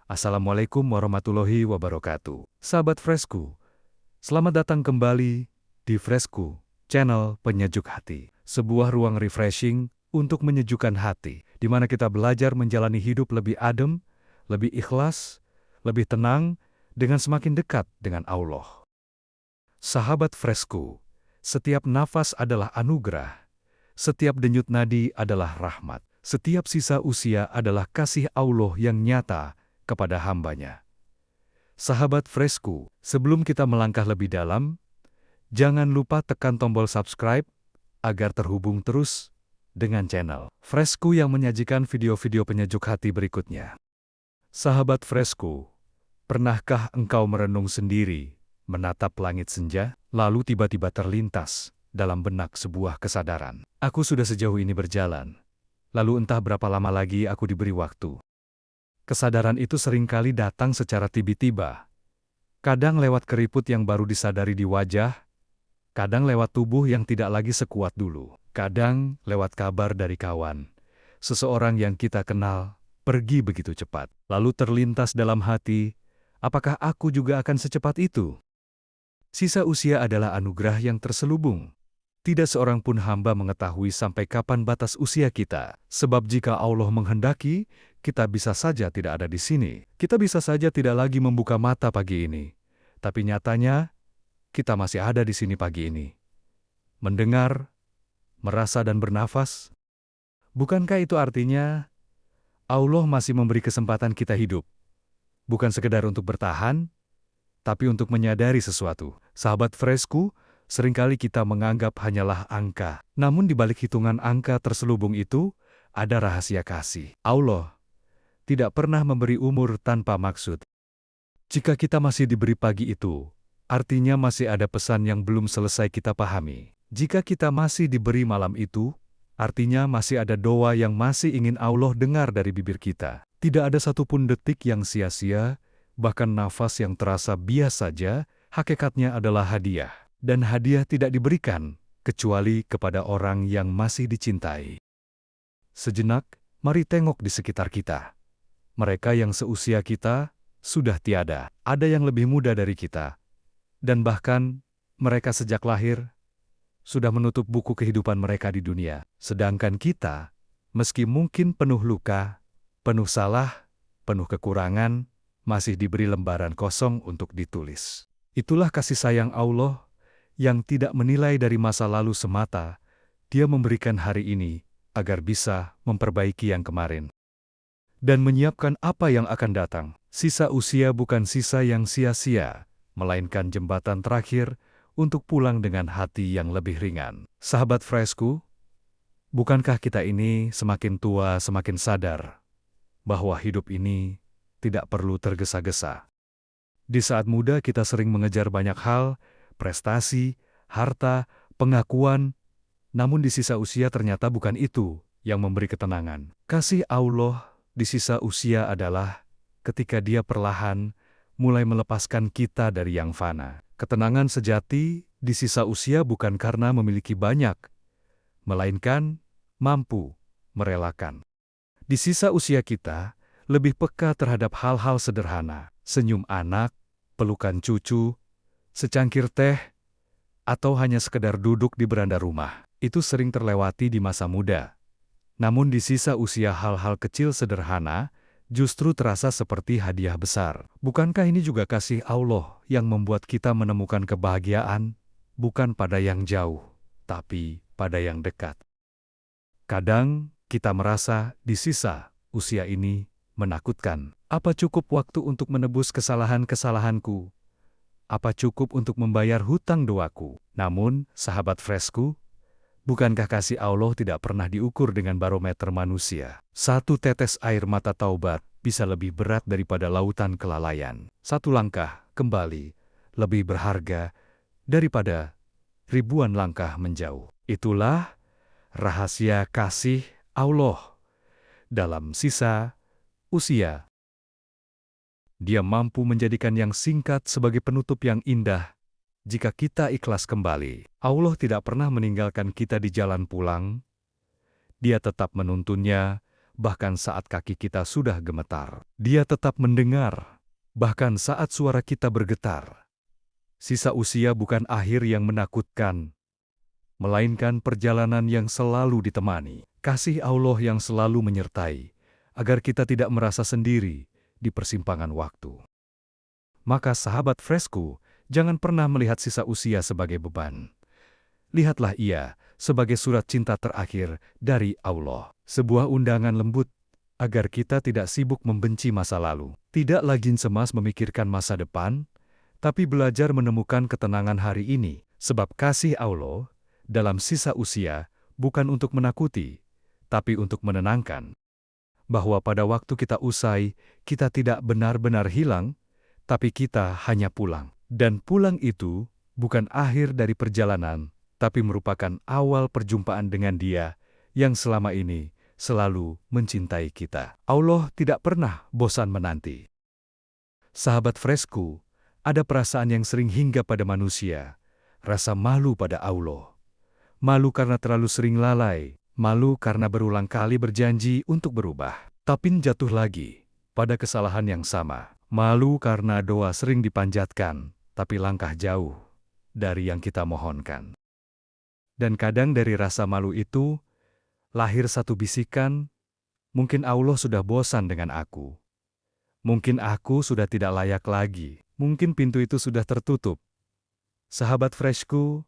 Assalamualaikum warahmatullahi wabarakatuh. Sahabat Fresku, selamat datang kembali di Fresku, channel penyejuk hati. Sebuah ruang refreshing untuk menyejukkan hati, di mana kita belajar menjalani hidup lebih adem, lebih ikhlas, lebih tenang, dengan semakin dekat dengan Allah. Sahabat Fresku, setiap nafas adalah anugerah, setiap denyut nadi adalah rahmat, setiap sisa usia adalah kasih Allah yang nyata kepada hambanya. Sahabat Fresku, sebelum kita melangkah lebih dalam, jangan lupa tekan tombol subscribe agar terhubung terus dengan channel Fresku yang menyajikan video-video penyejuk hati berikutnya. Sahabat Fresku, pernahkah engkau merenung sendiri, menatap langit senja, lalu tiba-tiba terlintas dalam benak sebuah kesadaran? Aku sudah sejauh ini berjalan, lalu entah berapa lama lagi aku diberi waktu. Kesadaran itu seringkali datang secara tiba-tiba. Kadang lewat keriput yang baru disadari di wajah, kadang lewat tubuh yang tidak lagi sekuat dulu, kadang lewat kabar dari kawan. Seseorang yang kita kenal pergi begitu cepat, lalu terlintas dalam hati, apakah aku juga akan secepat itu? Sisa usia adalah anugerah yang terselubung. Tidak seorang pun hamba mengetahui sampai kapan batas usia kita, sebab jika Allah menghendaki, kita bisa saja tidak ada di sini. Kita bisa saja tidak lagi membuka mata pagi ini. Tapi nyatanya, kita masih ada di sini pagi ini. Mendengar, merasa dan bernafas. Bukankah itu artinya, Allah masih memberi kesempatan kita hidup? Bukan sekedar untuk bertahan, tapi untuk menyadari sesuatu. Sahabat Fresku, seringkali kita menganggap hanyalah angka. Namun di balik hitungan angka terselubung itu, ada rahasia kasih. Allah tidak pernah memberi umur tanpa maksud. Jika kita masih diberi pagi itu, artinya masih ada pesan yang belum selesai kita pahami. Jika kita masih diberi malam itu, artinya masih ada doa yang masih ingin Allah dengar dari bibir kita. Tidak ada satupun detik yang sia-sia, bahkan nafas yang terasa biasa saja, hakikatnya adalah hadiah. Dan hadiah tidak diberikan, kecuali kepada orang yang masih dicintai. Sejenak, mari tengok di sekitar kita. Mereka yang seusia kita, sudah tiada. Ada yang lebih muda dari kita. Dan bahkan, mereka sejak lahir, sudah menutup buku kehidupan mereka di dunia. Sedangkan kita, meski mungkin penuh luka, penuh salah, penuh kekurangan, masih diberi lembaran kosong untuk ditulis. Itulah kasih sayang Allah, yang tidak menilai dari masa lalu semata, Dia memberikan hari ini agar bisa memperbaiki yang kemarin dan menyiapkan apa yang akan datang. Sisa usia bukan sisa yang sia-sia, melainkan jembatan terakhir untuk pulang dengan hati yang lebih ringan. Sahabat Fresku, bukankah kita ini semakin tua semakin sadar bahwa hidup ini tidak perlu tergesa-gesa? Di saat muda kita sering mengejar banyak hal, prestasi, harta, pengakuan, namun di sisa usia ternyata bukan itu yang memberi ketenangan. Kasih Allah di sisa usia adalah ketika Dia perlahan mulai melepaskan kita dari yang fana. Ketenangan sejati di sisa usia bukan karena memiliki banyak, melainkan mampu merelakan. Di sisa usia kita lebih peka terhadap hal-hal sederhana, senyum anak, pelukan cucu, secangkir teh, atau hanya sekedar duduk di beranda rumah. Itu sering terlewati di masa muda. Namun di sisa usia hal-hal kecil sederhana justru terasa seperti hadiah besar. Bukankah ini juga kasih Allah yang membuat kita menemukan kebahagiaan, bukan pada yang jauh, tapi pada yang dekat? Kadang kita merasa di sisa usia ini menakutkan. Apa cukup waktu untuk menebus kesalahan-kesalahanku? Apa cukup untuk membayar hutang doaku? Namun, sahabat Fresku, bukankah kasih Allah tidak pernah diukur dengan barometer manusia? Satu tetes air mata taubat bisa lebih berat daripada lautan kelalaian. Satu langkah kembali lebih berharga daripada ribuan langkah menjauh. Itulah rahasia kasih Allah dalam sisa usia. Dia mampu menjadikan yang singkat sebagai penutup yang indah jika kita ikhlas kembali. Allah tidak pernah meninggalkan kita di jalan pulang. Dia tetap menuntunnya, bahkan saat kaki kita sudah gemetar. Dia tetap mendengar, bahkan saat suara kita bergetar. Sisa usia bukan akhir yang menakutkan, melainkan perjalanan yang selalu ditemani. Kasih Allah yang selalu menyertai, agar kita tidak merasa sendiri di persimpangan waktu. Maka sahabat Fresco, jangan pernah melihat sisa usia sebagai beban. Lihatlah ia sebagai surat cinta terakhir dari Allah. Sebuah undangan lembut agar kita tidak sibuk membenci masa lalu. Tidak lagi cemas memikirkan masa depan, tapi belajar menemukan ketenangan hari ini. Sebab kasih Allah dalam sisa usia bukan untuk menakuti, tapi untuk menenangkan. Bahwa pada waktu kita usai, kita tidak benar-benar hilang, tapi kita hanya pulang. Dan pulang itu bukan akhir dari perjalanan, tapi merupakan awal perjumpaan dengan Dia yang selama ini selalu mencintai kita. Allah tidak pernah bosan menanti. Sahabat Fresco, ada perasaan yang sering hingga pada manusia, rasa malu pada Allah. Malu karena terlalu sering lalai, malu karena berulang kali berjanji untuk berubah, tapi jatuh lagi pada kesalahan yang sama. Malu karena doa sering dipanjatkan, tapi langkah jauh dari yang kita mohonkan. Dan kadang dari rasa malu itu, lahir satu bisikan, mungkin Allah sudah bosan dengan aku. Mungkin aku sudah tidak layak lagi. Mungkin pintu itu sudah tertutup. Sahabat Fresco,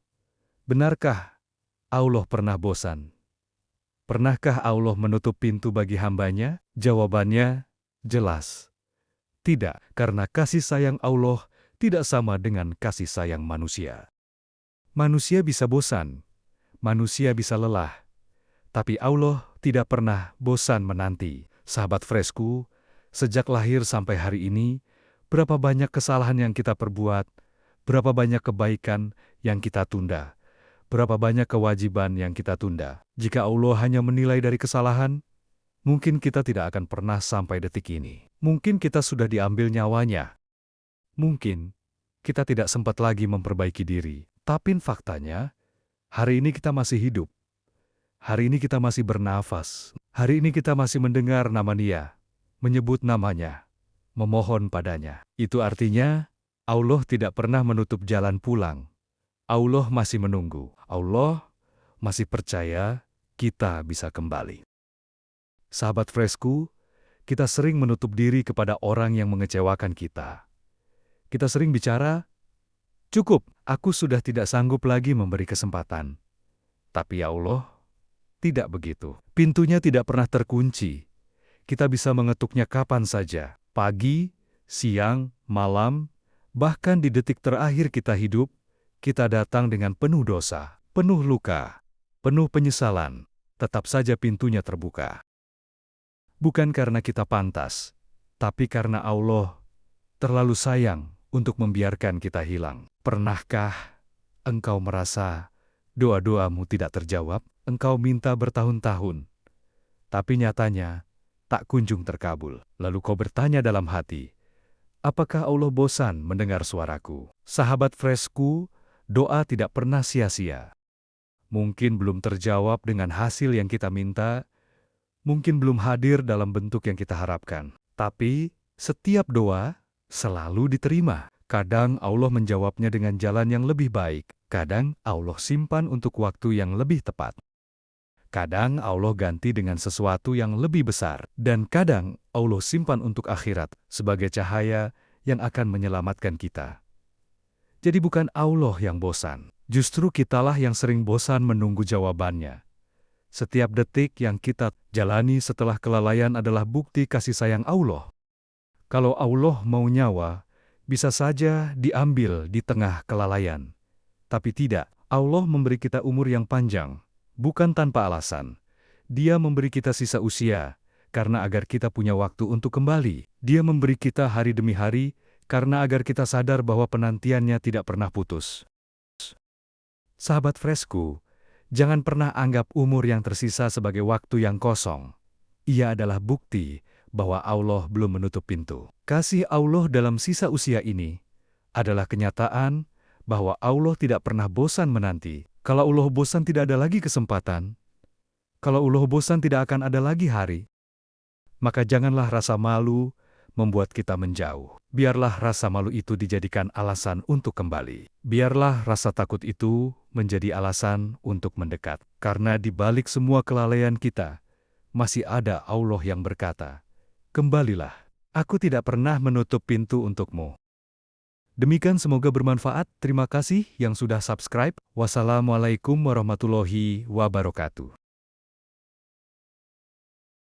benarkah Allah pernah bosan? Pernahkah Allah menutup pintu bagi hambanya? Jawabannya jelas. Tidak, karena kasih sayang Allah tidak sama dengan kasih sayang manusia. Manusia bisa bosan, manusia bisa lelah, tapi Allah tidak pernah bosan menanti. Sahabat Fresco, sejak lahir sampai hari ini, berapa banyak kesalahan yang kita perbuat, berapa banyak kebaikan yang kita tunda, berapa banyak kewajiban yang kita tunda. Jika Allah hanya menilai dari kesalahan, mungkin kita tidak akan pernah sampai detik ini. Mungkin kita sudah diambil nyawanya. Mungkin kita tidak sempat lagi memperbaiki diri. Tapi faktanya, hari ini kita masih hidup. Hari ini kita masih bernafas. Hari ini kita masih mendengar nama Dia, menyebut namanya, memohon padanya. Itu artinya, Allah tidak pernah menutup jalan pulang. Allah masih menunggu. Allah masih percaya kita bisa kembali. Sahabat Fresco, kita sering menutup diri kepada orang yang mengecewakan kita. Kita sering bicara, "Cukup, aku sudah tidak sanggup lagi memberi kesempatan." Tapi Allah tidak begitu. Pintunya tidak pernah terkunci. Kita bisa mengetuknya kapan saja, pagi, siang, malam, bahkan di detik terakhir kita hidup, kita datang dengan penuh dosa, penuh luka, penuh penyesalan. Tetap saja pintunya terbuka. Bukan karena kita pantas, tapi karena Allah terlalu sayang untuk membiarkan kita hilang. Pernahkah engkau merasa doa-doamu tidak terjawab? Engkau minta bertahun-tahun, tapi nyatanya tak kunjung terkabul. Lalu kau bertanya dalam hati, apakah Allah bosan mendengar suaraku? Sahabat Fresco, doa tidak pernah sia-sia. Mungkin belum terjawab dengan hasil yang kita minta, mungkin belum hadir dalam bentuk yang kita harapkan. Tapi, setiap doa selalu diterima. Kadang Allah menjawabnya dengan jalan yang lebih baik. Kadang Allah simpan untuk waktu yang lebih tepat. Kadang Allah ganti dengan sesuatu yang lebih besar. Dan kadang Allah simpan untuk akhirat sebagai cahaya yang akan menyelamatkan kita. Jadi bukan Allah yang bosan. Justru kitalah yang sering bosan menunggu jawabannya. Setiap detik yang kita jalani setelah kelalaian adalah bukti kasih sayang Allah. Kalau Allah mau nyawa, bisa saja diambil di tengah kelalaian. Tapi tidak, Allah memberi kita umur yang panjang, bukan tanpa alasan. Dia memberi kita sisa usia, karena agar kita punya waktu untuk kembali. Dia memberi kita hari demi hari, karena agar kita sadar bahwa penantiannya tidak pernah putus. Sahabat Fresco, jangan pernah anggap umur yang tersisa sebagai waktu yang kosong. Ia adalah bukti bahwa Allah belum menutup pintu. Kasih Allah dalam sisa usia ini adalah kenyataan bahwa Allah tidak pernah bosan menanti. Kalau Allah bosan tidak ada lagi kesempatan. Kalau Allah bosan tidak akan ada lagi hari. maka janganlah rasa malu membuat kita menjauh. Biarlah rasa malu itu dijadikan alasan untuk kembali. Biarlah rasa takut itu menjadi alasan untuk mendekat. Karena di balik semua kelalaian kita, masih ada Allah yang berkata, "Kembalilah, aku tidak pernah menutup pintu untukmu." Demikian semoga bermanfaat. Terima kasih yang sudah subscribe. Wassalamualaikum warahmatullahi wabarakatuh.